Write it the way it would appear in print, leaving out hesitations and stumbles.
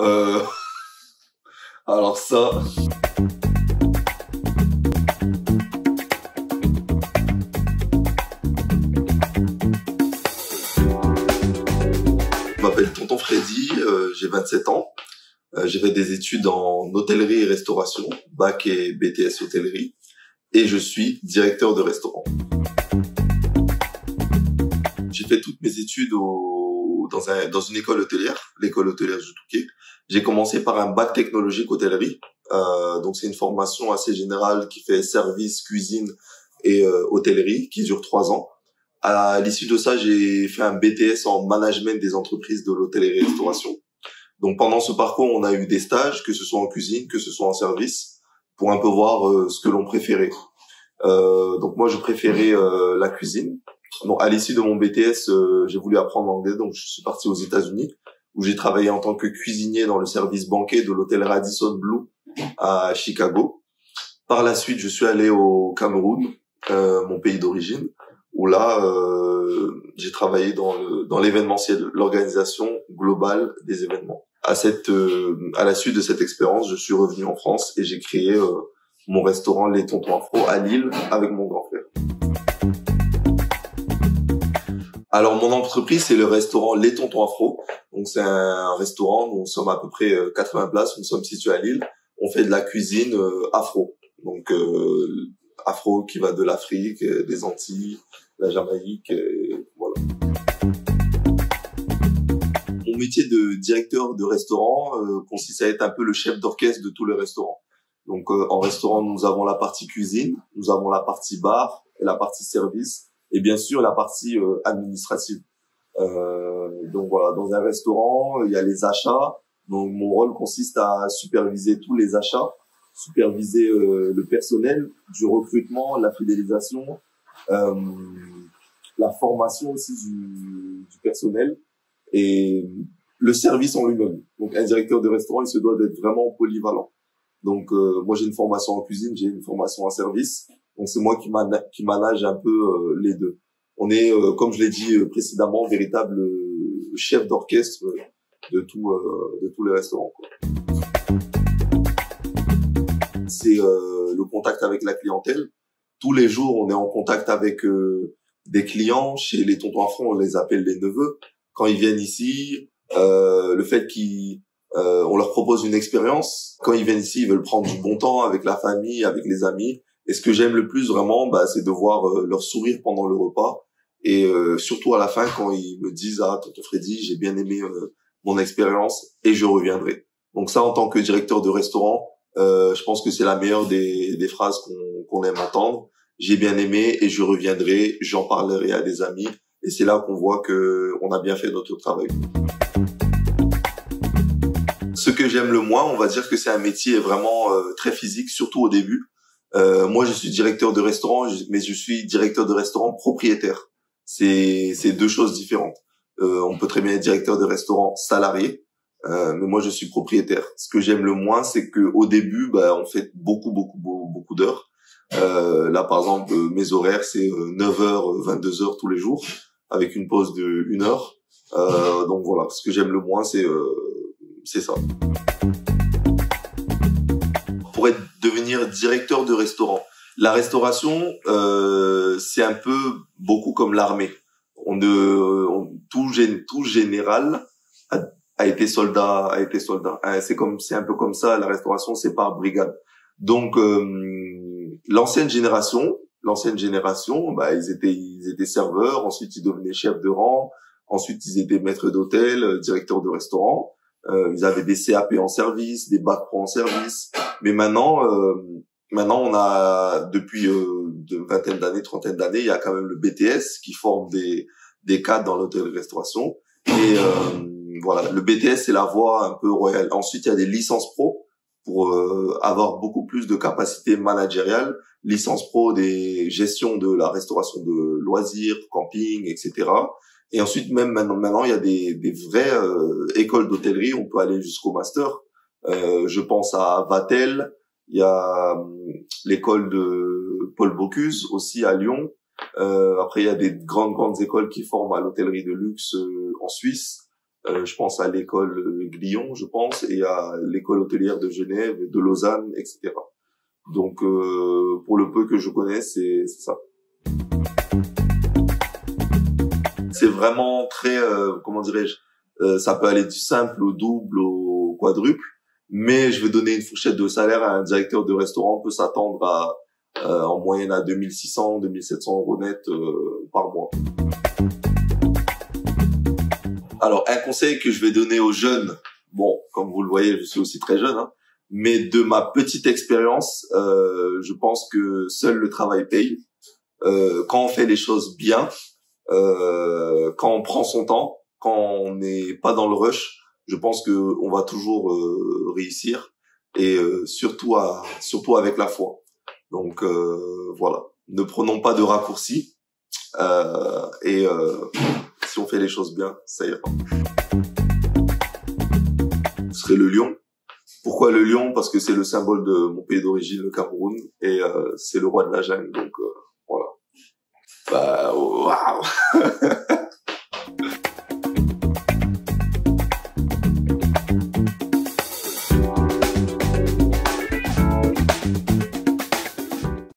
Euh, alors ça, je m'appelle Tonton Freddy, j'ai 27 ans. J'ai fait des études en hôtellerie et restauration, bac et BTS hôtellerie, et je suis directeur de restaurant. J'ai fait toutes mes études dans une école hôtelière, l'école hôtelière du Touquet. J'ai commencé par un bac technologique hôtellerie. Donc c'est une formation assez générale qui fait service, cuisine et hôtellerie, qui dure 3 ans. À l'issue de ça, j'ai fait un BTS en management des entreprises de l'hôtellerie et restauration. Donc pendant ce parcours, on a eu des stages, que ce soit en cuisine, que ce soit en service, pour un peu voir ce que l'on préférait. Donc moi, je préférais la cuisine. Donc à l'issue de mon BTS, j'ai voulu apprendre l'anglais, donc je suis parti aux États-Unis, où j'ai travaillé en tant que cuisinier dans le service banquet de l'hôtel Radisson Blu à Chicago. Par la suite, je suis allé au Cameroun, mon pays d'origine, où là, j'ai travaillé dans l'événementiel, l'organisation globale des événements. À la suite de cette expérience, je suis revenu en France et j'ai créé mon restaurant Les Tontons Afro à Lille avec mon grand frère. Alors mon entreprise, c'est le restaurant Les Tontons Afro. Donc c'est un restaurant où nous sommes à peu près 80 places, nous sommes situés à Lille. On fait de la cuisine afro. Donc afro qui va de l'Afrique, des Antilles, la Jamaïque, voilà. Mon métier de directeur de restaurant consiste à être un peu le chef d'orchestre de tout le restaurant. Donc en restaurant, nous avons la partie cuisine, nous avons la partie bar et la partie service et bien sûr la partie administrative. Donc voilà, dans un restaurant, il y a les achats. Donc mon rôle consiste à superviser tous les achats, superviser le personnel, du recrutement, la fidélisation, la formation aussi du personnel et le service en lui-même. Donc un directeur de restaurant, il se doit d'être vraiment polyvalent. Donc moi j'ai une formation en cuisine, j'ai une formation en service. Donc c'est moi qui manage un peu les deux. On est, comme je l'ai dit précédemment, véritable chef d'orchestre de tous les restaurants, quoi. C'est le contact avec la clientèle. Tous les jours, on est en contact avec des clients. Chez les Tontons Afro, on les appelle les neveux. Quand ils viennent ici, le fait on leur propose une expérience. Quand ils viennent ici, ils veulent prendre du bon temps avec la famille, avec les amis. Et ce que j'aime le plus vraiment, c'est de voir leur sourire pendant le repas. Et surtout à la fin, quand ils me disent « Ah, Tonton Freddy, j'ai bien aimé mon expérience et je reviendrai ». Donc ça, en tant que directeur de restaurant, je pense que c'est la meilleure des phrases qu'on aime entendre. J'ai bien aimé et je reviendrai, j'en parlerai à des amis. Et c'est là qu'on voit que on a bien fait notre travail. Ce que j'aime le moins, on va dire que c'est un métier vraiment très physique, surtout au début. Moi, je suis directeur de restaurant, mais je suis directeur de restaurant propriétaire. C'est deux choses différentes. On peut très bien être directeur de restaurant salarié, mais moi, je suis propriétaire. Ce que j'aime le moins, c'est que au début, on fait beaucoup d'heures. Là, par exemple, mes horaires, c'est 9h, 22h tous les jours, avec une pause de 1 heure. Donc voilà, ce que j'aime le moins, c'est ça. Pour devenir directeur de restaurant, la restauration, c'est un peu beaucoup comme l'armée. Tout général a été soldat. C'est un peu comme ça. La restauration, c'est par brigade. Donc l'ancienne génération, ils étaient serveurs. Ensuite, ils devenaient chefs de rang. Ensuite, ils étaient maîtres d'hôtel, directeurs de restaurant. Ils avaient des CAP en service, des bacs pro en service. Mais maintenant, on a depuis une vingtaine d'années, trentaine d'années, il y a quand même le BTS qui forme des cadres dans l'hôtellerie-restauration. Et voilà, le BTS c'est la voie un peu royale. Ensuite, il y a des licences pro pour avoir beaucoup plus de capacités managériales, licence pro des gestions de la restauration de loisirs, camping, etc. Et ensuite, même maintenant, il y a des vraies écoles d'hôtellerie. On peut aller jusqu'au master. Je pense à Vatel. Il y a l'école de Paul Bocuse aussi à Lyon. Après, il y a des grandes écoles qui forment à l'hôtellerie de luxe en Suisse. Je pense à l'école Glion, je pense, et à l'école hôtelière de Genève, de Lausanne, etc. Donc, pour le peu que je connais, c'est ça. C'est vraiment très, comment dirais-je, ça peut aller du simple au double au quadruple, mais je vais donner une fourchette de salaire à un directeur de restaurant peut s'attendre à en moyenne à 2600, 2700 euros net par mois. Alors, un conseil que je vais donner aux jeunes, bon, comme vous le voyez, je suis aussi très jeune, hein, mais de ma petite expérience, je pense que seul le travail paye. Quand on fait les choses bien, quand on prend son temps, quand on n'est pas dans le rush, je pense que on va toujours réussir et surtout avec la foi. Donc voilà, ne prenons pas de raccourcis et si on fait les choses bien, ça ira. Ce serait le lion. Pourquoi le lion? Parce que c'est le symbole de mon pays d'origine, le Cameroun, et c'est le roi de la jungle, donc voilà. Bah, waouh.